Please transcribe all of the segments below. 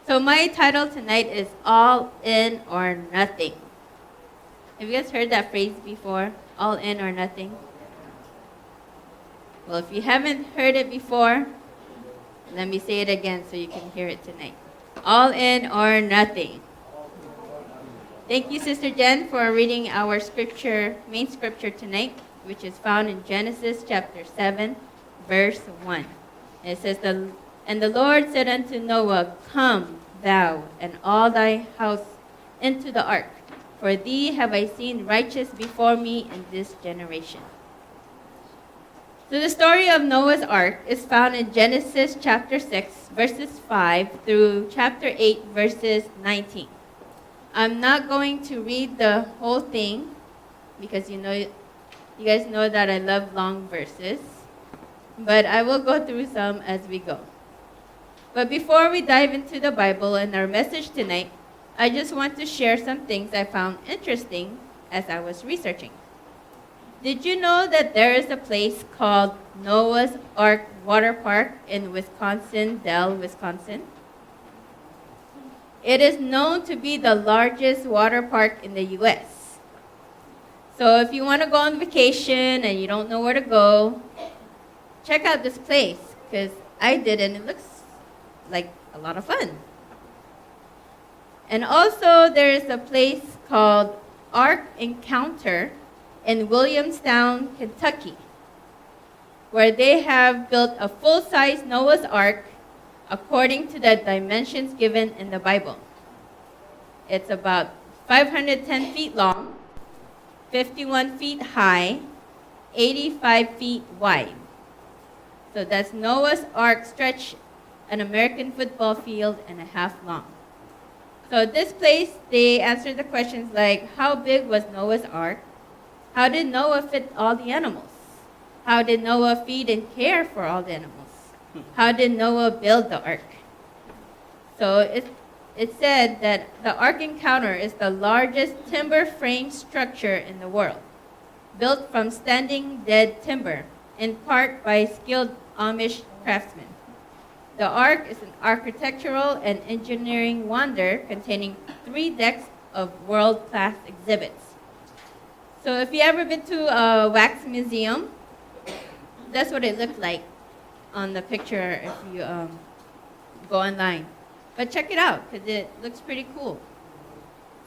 So my title tonight is All In or Nothing. Have you guys heard that phrase before? All in or nothing? Well, if you haven't heard it before, let me say it again so you can hear it tonight. All in or nothing. Thank you, Sister Jen, for reading our scripture, main scripture tonight, which is found in Genesis chapter 7, verse 1. And it says, And the Lord said unto Noah, Come, thou, and all thy house into the ark, for thee have I seen righteous before me in this generation. So the story of Noah's ark is found in Genesis chapter 6, verses 5 through chapter 8, verses 19. I'm not going to read the whole thing because you guys know that I love long verses, but I will go through some as we go. But before we dive into the Bible and our message tonight, I just want to share some things I found interesting as I was researching. Did you know that there is a place called Noah's Ark Water Park in Wisconsin, Dell, Wisconsin? It is known to be the largest water park in the U.S. So if you want to go on vacation and you don't know where to go, check out this place because I did and it looks like a lot of fun. And also there is a place called Ark Encounter in Williamstown, Kentucky, where they have built a full-size Noah's Ark according to the dimensions given in the Bible. It's about 510 feet long, 51 feet high, 85 feet wide. So that's Noah's Ark stretched an American football field and a half long. So this place, they answered the questions like, how big was Noah's Ark? How did Noah fit all the animals? How did Noah feed and care for all the animals? How did Noah build the ark? So it said that the Ark Encounter is the largest timber frame structure in the world, built from standing dead timber, in part by skilled Amish craftsmen. The ark is an architectural and engineering wonder containing 3 decks of world-class exhibits. So if you ever been to a wax museum, that's what it looked like on the picture if you go online. But check it out because it looks pretty cool.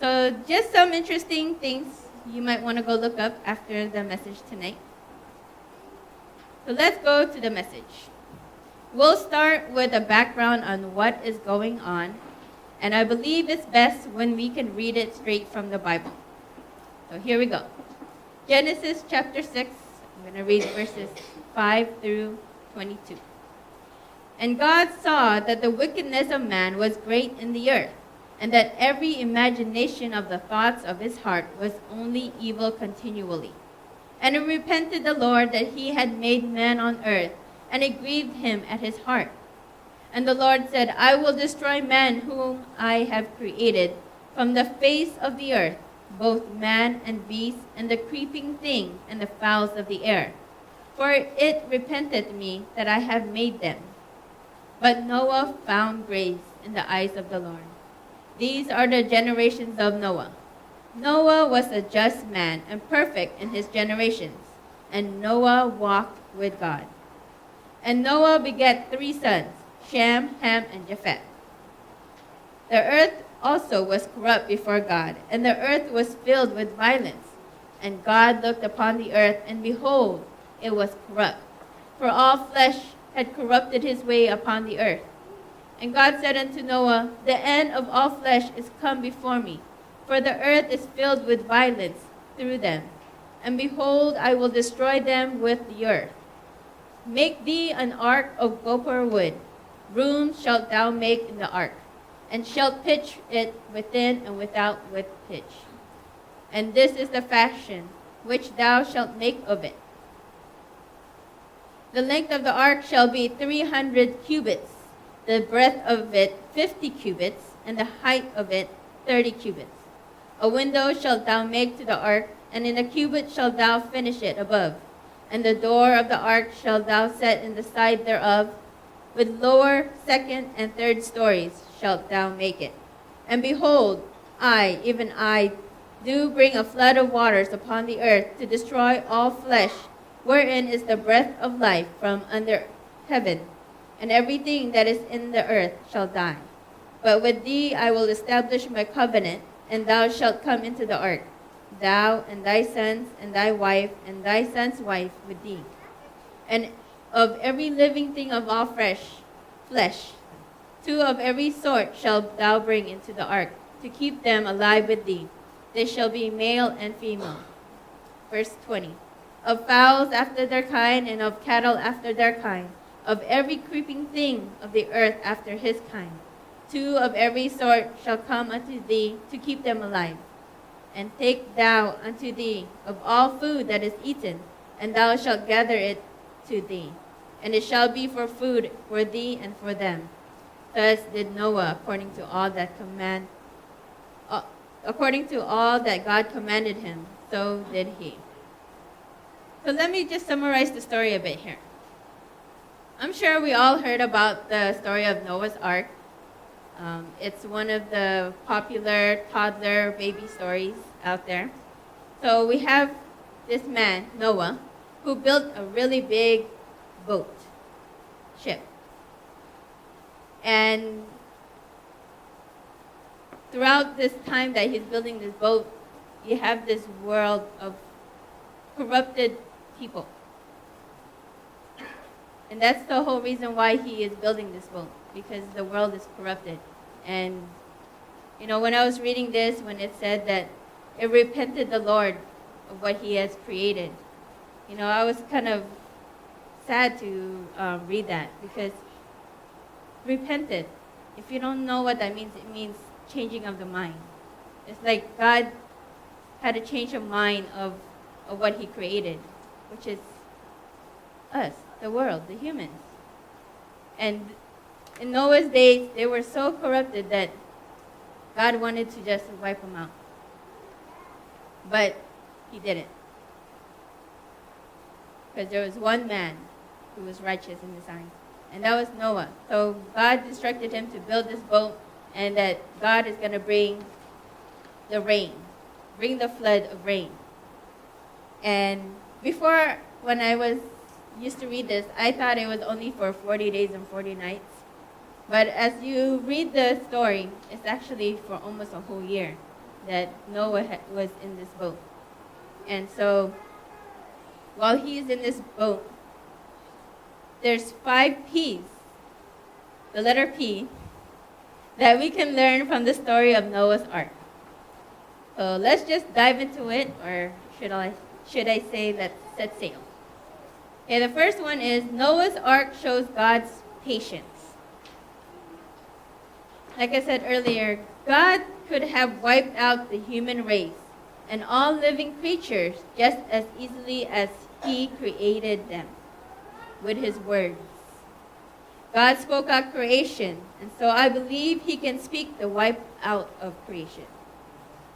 So just some interesting things you might want to go look up after the message tonight. So let's go to the message. We'll start with a background on what is going on, and I believe it's best when we can read it straight from the Bible. So here we go. Genesis chapter 6, I'm going to read verses 5 through 22. And God saw that the wickedness of man was great in the earth, and that every imagination of the thoughts of his heart was only evil continually. And it repented the Lord that he had made man on earth, and it grieved him at his heart. And the Lord said, I will destroy man whom I have created from the face of the earth, both man and beast, and the creeping thing, and the fowls of the air. For it repenteth me that I have made them. But Noah found grace in the eyes of the Lord. These are the generations of Noah. Noah was a just man and perfect in his generations, and Noah walked with God. And Noah begat 3 sons, Shem, Ham, and Japheth. The earth also was corrupt before God, and the earth was filled with violence. And God looked upon the earth, and behold, it was corrupt, for all flesh had corrupted his way upon the earth. And God said unto Noah, The end of all flesh is come before me, for the earth is filled with violence through them. And behold, I will destroy them with the earth. Make thee an ark of gopher wood. Rooms shalt thou make in the ark, and shalt pitch it within and without with pitch. And this is the fashion which thou shalt make of it. The length of the ark shall be 300 cubits, the breadth of it 50 cubits, and the height of it 30 cubits. A window shalt thou make to the ark, and in a cubit shalt thou finish it above. And the door of the ark shalt thou set in the side thereof. with lower, second, and third stories shalt thou make it. And behold, I, even I, do bring a flood of waters upon the earth to destroy all flesh, wherein is the breath of life from under heaven, and everything that is in the earth shall die. But with thee I will establish my covenant, and thou shalt come into the ark, thou and thy sons and thy wife and thy son's wife with thee. And of every living thing of all flesh, 2 of every sort shalt thou bring into the ark, to keep them alive with thee. They shall be male and female. Verse 20. Of fowls after their kind, and of cattle after their kind, of every creeping thing of the earth after his kind. 2 of every sort shall come unto thee, to keep them alive. And take thou unto thee of all food that is eaten, and thou shalt gather it to thee. And it shall be for food for thee and for them. Thus did Noah according to all that God commanded him, so did he. So let me just summarize the story a bit here. I'm sure we all heard about the story of Noah's Ark. It's one of the popular toddler baby stories out there. So we have this man, Noah, who built a really big ship. And throughout this time that he's building this boat, you have this world of corrupted people. And that's the whole reason why he is building this boat, because the world is corrupted. And, when I was reading this, when it said that it repented the Lord of what he has created, I was kind of sad to read that, because repented, if you don't know what that means, it means changing of the mind. It's like God had a change of mind of what he created, which is us, the world, the humans. And in Noah's days, they were so corrupted that God wanted to just wipe them out. But he didn't. Because there was one man who was righteous in his eyes, and that was Noah. So God instructed him to build this boat, and that God is going to bring the rain, bring the flood of rain. And before, when I used to read this, I thought it was only for 40 days and 40 nights. But as you read the story, it's actually for almost a whole year that Noah was in this boat. And so, while he's in this boat, there's 5 P's, the letter P, that we can learn from the story of Noah's Ark. So let's just dive into it, or should I say let's set sail. Okay, the first one is Noah's Ark shows God's patience. Like I said earlier, God could have wiped out the human race and all living creatures just as easily as he created them with his words. God spoke out creation, and so I believe he can speak the wipe out of creation.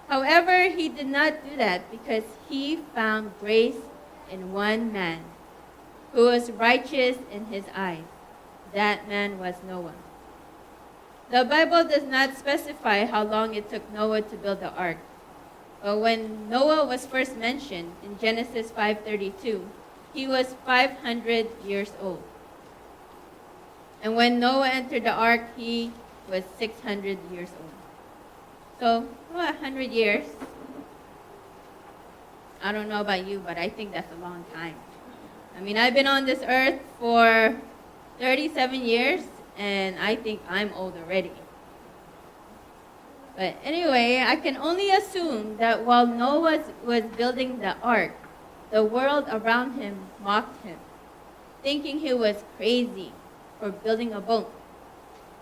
However, he did not do that because he found grace in one man who was righteous in his eyes. That man was Noah. The Bible does not specify how long it took Noah to build the ark. But when Noah was first mentioned in Genesis 5:32, he was 500 years old. And when Noah entered the ark, he was 600 years old. So, 100 years. I don't know about you, but I think that's a long time. I mean, I've been on this earth for 37 years, and I think I'm old already. But anyway, I can only assume that while Noah was building the ark, the world around him mocked him, thinking he was crazy for building a boat.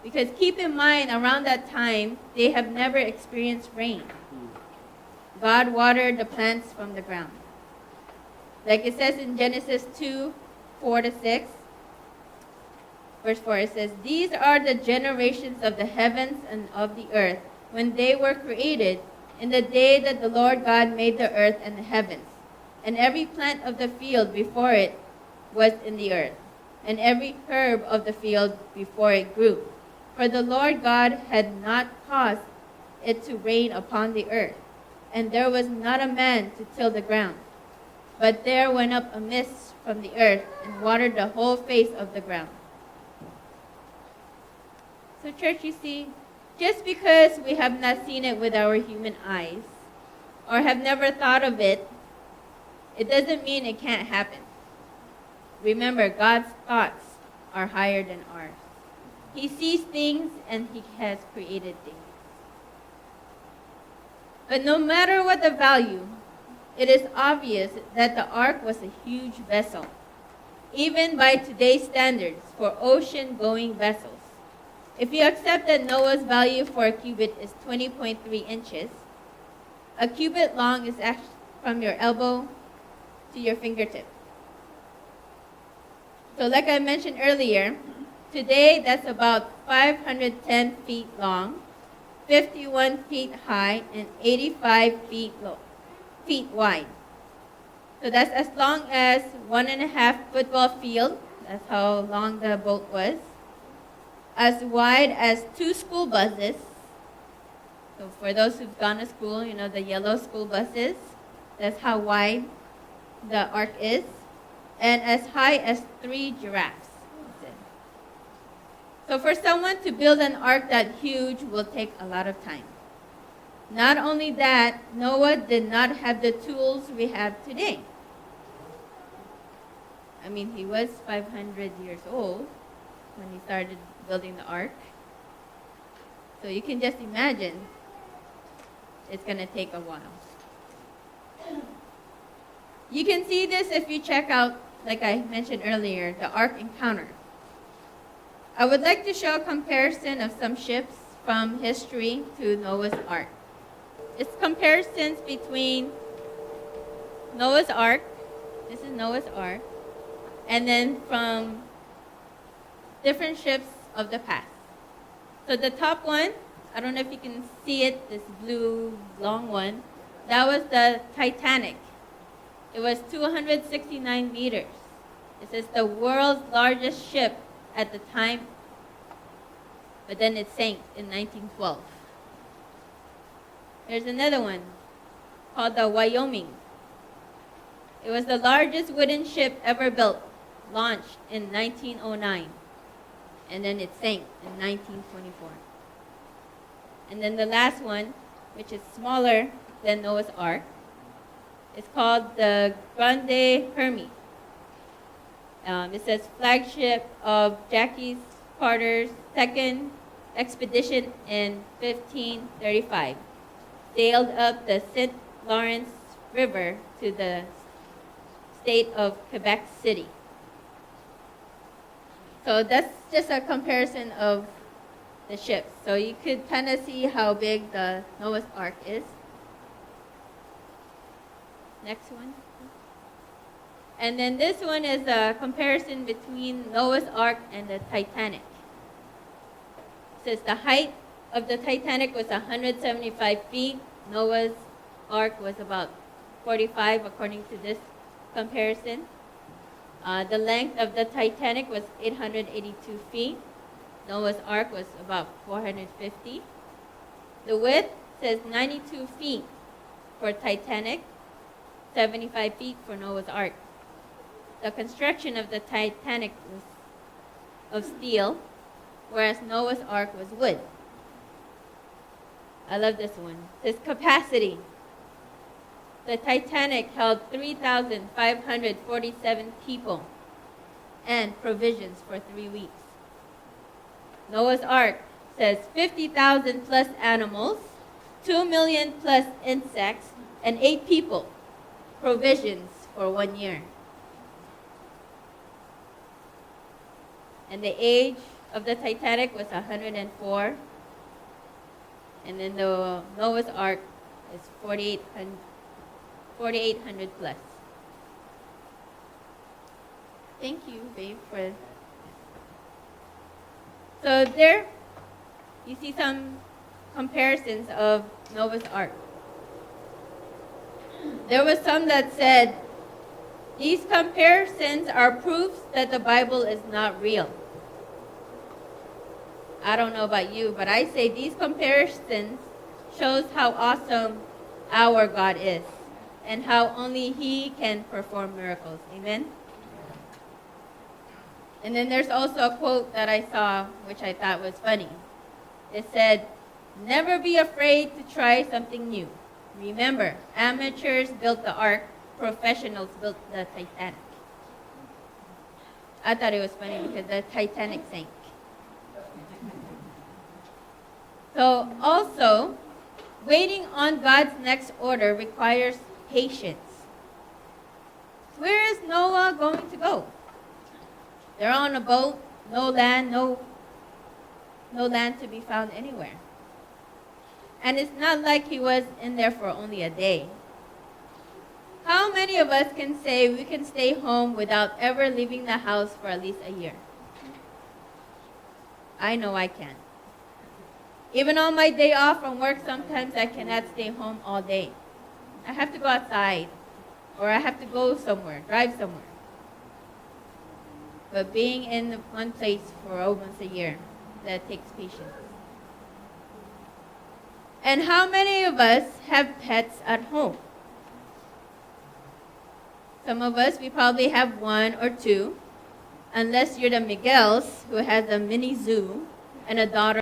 Because keep in mind, around that time, they have never experienced rain. God watered the plants from the ground. Like it says in Genesis 2:4-6, verse 4, it says, "These are the generations of the heavens and of the earth, when they were created, in the day that the Lord God made the earth and the heavens, and every plant of the field before it was in the earth. and every herb of the field before it grew. For the Lord God had not caused it to rain upon the earth, and there was not a man to till the ground. But there went up a mist from the earth and watered the whole face of the ground. So church, you see, just because we have not seen it with our human eyes or have never thought of it, it doesn't mean it can't happen. Remember, God's thoughts are higher than ours. He sees things and he has created things. But no matter what the value, it is obvious that the ark was a huge vessel, even by today's standards for ocean-going vessels. If you accept that Noah's value for a cubit is 20.3 inches, a cubit long is actually from your elbow to your fingertip. So like I mentioned earlier, today that's about 510 feet long, 51 feet high, and 85 feet wide. So that's as long as 1.5 football field. That's how long the boat was. As wide as 2 school buses. So for those who've gone to school, you know the yellow school buses. That's how wide the ark is. And as high as 3 giraffes. So for someone to build an ark that huge will take a lot of time. Not only that, Noah did not have the tools we have today. I mean, he was 500 years old when he started building the ark. So you can just imagine it's going to take a while. You can see this if you check out, like I mentioned earlier, the Ark Encounter. I would like to show a comparison of some ships from history to Noah's Ark. It's comparisons between Noah's Ark, this is Noah's Ark, and then from different ships of the past. So the top one, I don't know if you can see it, this blue long one, that was the Titanic. It was 269 meters. This is the world's largest ship at the time, but then it sank in 1912. There's another one called the Wyoming. It was the largest wooden ship ever built, launched in 1909, and then it sank in 1924. And then the last one, which is smaller than Noah's Ark, is called the Grande Hermes. It says flagship of Jackie Carter's second expedition in 1535. Sailed up the St. Lawrence River to the state of Quebec City. So that's just a comparison of the ships. So you could kind of see how big the Noah's Ark is. Next one. And then this one is a comparison between Noah's Ark and the Titanic. It says the height of the Titanic was 175 feet. Noah's Ark was about 45, according to this comparison. The length of the Titanic was 882 feet. Noah's Ark was about 450. The width says 92 feet for Titanic, 75 feet for Noah's Ark. The construction of the Titanic was of steel, whereas Noah's Ark was wood. I love this one. It says capacity. The Titanic held 3,547 people and provisions for 3 weeks. Noah's Ark says 50,000 plus animals, 2 million plus insects, and 8 people. Provisions for 1 year. And the age of the Titanic was 104. And then the Noah's Ark is 4,800 plus. Thank you, babe, for... So there, you see some comparisons of Noah's Ark. There was some that said These comparisons are proofs that the Bible is not real. I don't know about you, but I say these comparisons shows how awesome our God is and how only He can perform miracles. Amen? And then there's also a quote that I saw, which I thought was funny. It said, "Never be afraid to try something new. Remember, amateurs built the ark, professionals built the Titanic." I thought it was funny because the Titanic sank. So also, waiting on God's next order requires patience. Where is Noah going to go? They're on a boat, no land, no land to be found anywhere. And it's not like he was in there for only a day. How many of us can say we can stay home without ever leaving the house for at least a year? I know I can. Even on my day off from work, sometimes I cannot stay home all day. I have to go outside, or I have to go somewhere, drive somewhere. But being in one place for almost a year, that takes patience. And how many of us have pets at home? Some of us, we probably have one or two, unless you're the Miguels, who has a mini zoo and a daughter